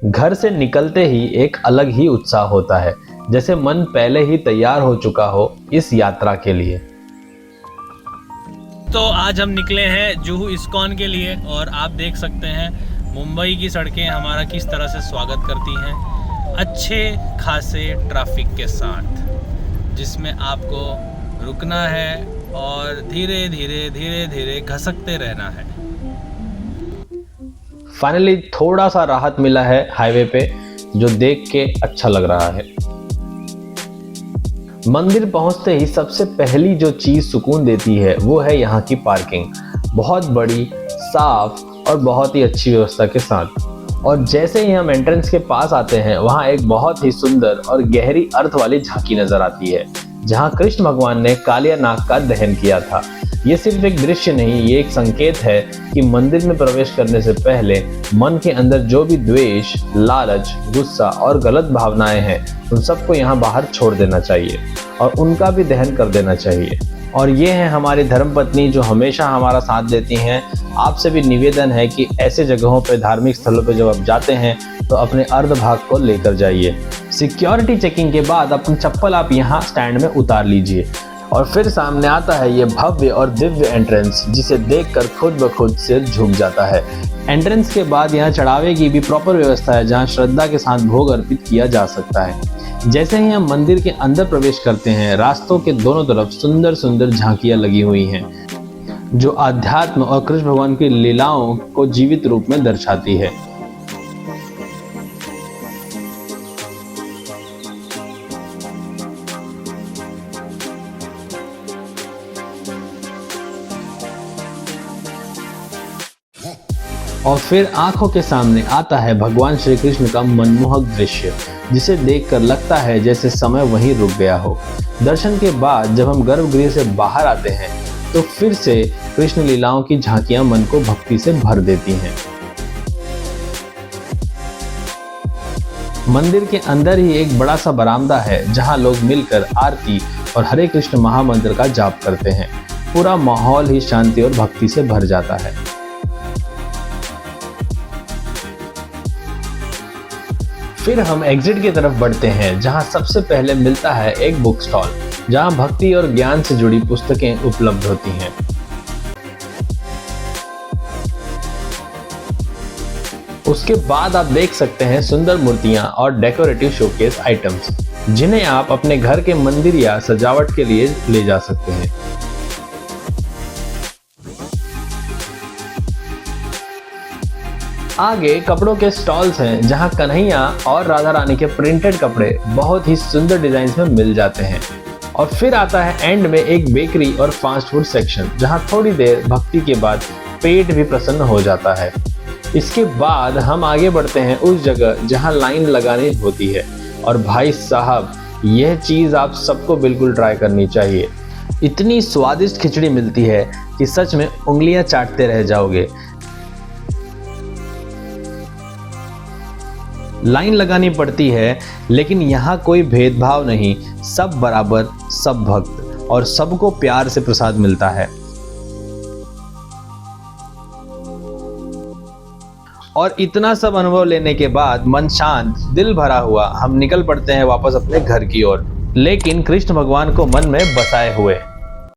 घर से निकलते ही एक अलग ही उत्साह होता है, जैसे मन पहले ही तैयार हो चुका हो इस यात्रा के लिए। तो आज हम निकले हैं जुहू इस्कॉन के लिए और आप देख सकते हैं मुंबई की सड़कें हमारा किस तरह से स्वागत करती हैं, अच्छे खासे ट्रैफिक के साथ, जिसमें आपको रुकना है और धीरे धीरे धीरे धीरे घसकते रहना है। फाइनली थोड़ा सा राहत मिला है हाईवे पे, जो देख के अच्छा लग रहा है। मंदिर पहुंचते ही सबसे पहली जो चीज सुकून देती है वो है यहाँ की पार्किंग, बहुत बड़ी, साफ और बहुत ही अच्छी व्यवस्था के साथ। और जैसे ही हम एंट्रेंस के पास आते हैं, वहाँ एक बहुत ही सुंदर और गहरी अर्थ वाली झांकी नजर आती है, जहाँ कृष्ण भगवान ने कालिया नाग का दहन किया था। ये सिर्फ एक दृश्य नहीं, ये एक संकेत है कि मंदिर में प्रवेश करने से पहले मन के अंदर जो भी द्वेष, लालच, गुस्सा और गलत भावनाएं हैं, उन सबको यहाँ बाहर छोड़ देना चाहिए और उनका भी दहन कर देना चाहिए। और ये है हमारी धर्मपत्नी जो हमेशा हमारा साथ देती हैं। आपसे भी निवेदन है कि ऐसे जगहों पे, धार्मिक स्थलों पे जब आप जाते हैं तो अपने अर्ध भाग को लेकर जाइए। सिक्योरिटी चेकिंग के बाद अपनी चप्पल आप यहाँ स्टैंड में उतार लीजिए और फिर सामने आता है ये भव्य और दिव्य एंट्रेंस, जिसे देखकर खुद ब खुद सिर झुक जाता है। एंट्रेंस के बाद यहाँ चढ़ावे की भी प्रॉपर व्यवस्था है, जहाँ श्रद्धा के साथ भोग अर्पित किया जा सकता है। जैसे ही हम मंदिर के अंदर प्रवेश करते हैं, रास्तों के दोनों तरफ सुंदर सुंदर झांकियां लगी हुई हैं, जो आध्यात्म और कृष्ण भगवान की लीलाओं को जीवित रूप में दर्शाती है। और फिर आंखों के सामने आता है भगवान श्री कृष्ण का मनमोहक दृश्य, जिसे देखकर लगता है जैसे समय वहीं रुक गया हो। दर्शन के बाद जब हम गर्भगृह से बाहर आते हैं तो फिर से कृष्ण लीलाओं की झांकियां मन को भक्ति से भर देती हैं। मंदिर के अंदर ही एक बड़ा सा बरामदा है, जहां लोग मिलकर आरती और हरे कृष्ण महामंत्र का जाप करते हैं। पूरा माहौल ही शांति और भक्ति से भर जाता है। फिर हम एग्जिट की तरफ बढ़ते हैं, जहां सबसे पहले मिलता है एक बुक स्टॉल, जहां भक्ति और ज्ञान से जुड़ी पुस्तकें उपलब्ध होती हैं। उसके बाद आप देख सकते हैं सुंदर मूर्तियां और डेकोरेटिव शोकेस आइटम्स, जिन्हें आप अपने घर के मंदिर या सजावट के लिए ले जा सकते हैं। आगे कपड़ों के स्टॉल्स हैं, जहां कन्हैया और राधा रानी के प्रिंटेड कपड़े बहुत ही सुंदर डिजाइन में मिल जाते हैं। और फिर आता है एंड में एक बेकरी और फास्ट फूड सेक्शन, जहां थोड़ी देर भक्ति के बाद पेट भी प्रसन्न हो जाता है। इसके बाद हम आगे बढ़ते हैं उस जगह जहां लाइन लगानी होती है। और भाई साहब, यह चीज आप सबको बिल्कुल ट्राई करनी चाहिए। इतनी स्वादिष्ट खिचड़ी मिलती है कि सच में उंगलियां चाटते रह जाओगे। लाइन लगानी पड़ती है, लेकिन यहाँ कोई भेदभाव नहीं, सब बराबर, सब भक्त, और सबको प्यार से प्रसाद मिलता है। और इतना सब अनुभव लेने के बाद मन शांत, दिल भरा हुआ, हम निकल पड़ते हैं वापस अपने घर की ओर, लेकिन कृष्ण भगवान को मन में बसाए हुए।